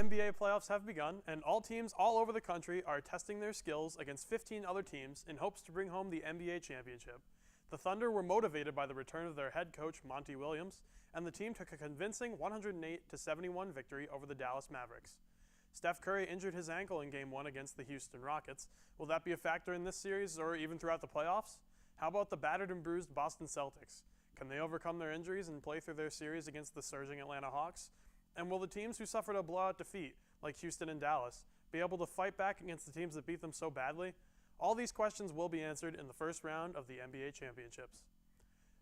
NBA playoffs have begun, and all teams all over the country are testing their skills against 15 other teams in hopes to bring home the NBA championship. The Thunder were motivated by the return of their head coach, Monty Williams, and the team took a convincing 108-71 victory over the Dallas Mavericks. Steph Curry injured his ankle in Game 1 against the Houston Rockets. Will that be a factor in this series or even throughout the playoffs? How about the battered and bruised Boston Celtics? Can they overcome their injuries and play through their series against the surging Atlanta Hawks? And will the teams who suffered a blowout defeat, like Houston and Dallas, be able to fight back against the teams that beat them so badly? All these questions will be answered in the first round of the NBA championships.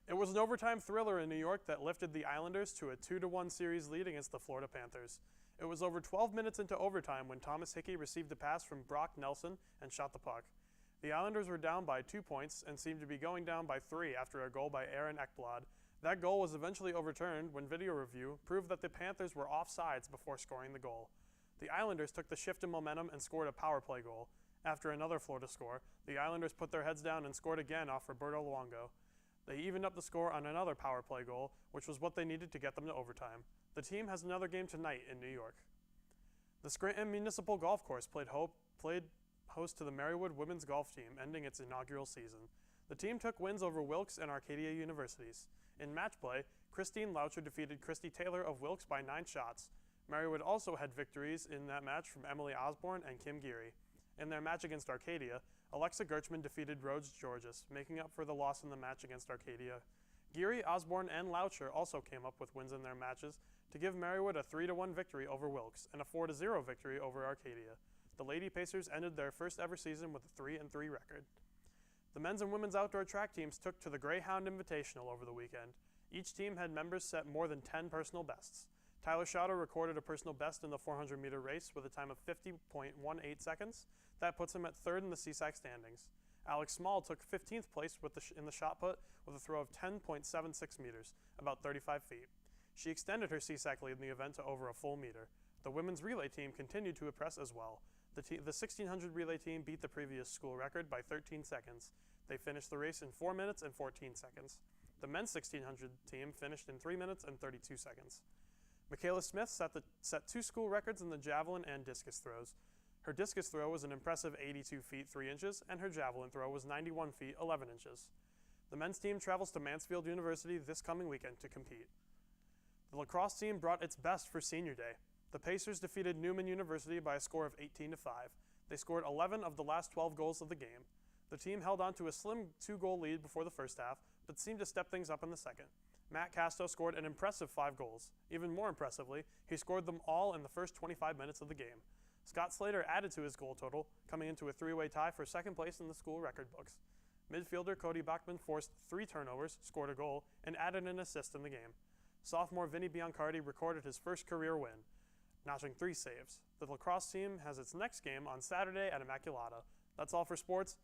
It was an overtime thriller in New York that lifted the Islanders to a 2-1 series lead against the Florida Panthers. It was over 12 minutes into overtime when Thomas Hickey received a pass from Brock Nelson and shot the puck. The Islanders were down by 2 points and seemed to be going down by 3 after a goal by Aaron Ekblad. That goal was eventually overturned when video review proved that the Panthers were offsides before scoring the goal. The Islanders took the shift in momentum and scored a power play goal. After another Florida score, the Islanders put their heads down and scored again off Roberto Luongo. They evened up the score on another power play goal, which was what they needed to get them to overtime. The team has another game tonight in New York. The Scranton Municipal Golf Course played host to the Marywood women's golf team, ending its inaugural season. The team took wins over Wilkes and Arcadia Universities. In match play, Christine Loucher defeated Christy Taylor of Wilkes by 9 shots. Marywood also had victories in that match from Emily Osborne and Kim Geary. In their match against Arcadia, Alexa Gerchman defeated Rhodes Georges, making up for the loss in the match against Arcadia. Geary, Osborne, and Loucher also came up with wins in their matches to give Marywood a 3-1 victory over Wilkes and a 4-0 victory over Arcadia. The Lady Pacers ended their first ever season with a 3-3 record. The men's and women's outdoor track teams took to the Greyhound Invitational over the weekend. Each team had members set more than 10 personal bests. Tyler Schauder recorded a personal best in the 400-meter race with a time of 50.18 seconds. That puts him at 3rd in the CSAC standings. Alex Small took 15th place in the shot put with a throw of 10.76 meters, about 35 feet. She extended her CSAC lead in the event to over a full meter. The women's relay team continued to impress as well. The 1600 relay team beat the previous school record by 13 seconds. They finished the race in 4 minutes and 14 seconds. The men's 1600 team finished in 3 minutes and 32 seconds. Michaela Smith set 2 school records in the javelin and discus throws. Her discus throw was an impressive 82 feet 3 inches, and her javelin throw was 91 feet 11 inches. The men's team travels to Mansfield-University this coming weekend to compete. The lacrosse team brought its best for Senior Day. The Pacers defeated Newman University by a score of 18-5. They scored 11 of the last 12 goals of the game. The team held on to a slim 2-goal lead before the first half, but seemed to step things up in the second. Matt Casto scored an impressive 5 goals. Even more impressively, he scored them all in the first 25 minutes of the game. Scott Slater added to his goal total, coming into a 3-way tie for second place in the school record books. Midfielder Cody Bachman forced 3 turnovers, scored a goal, and added an assist in the game. Sophomore Vinny Biancardi recorded his first career win, notching 3 saves. The lacrosse team has its next game on Saturday at Immaculata. That's all for sports.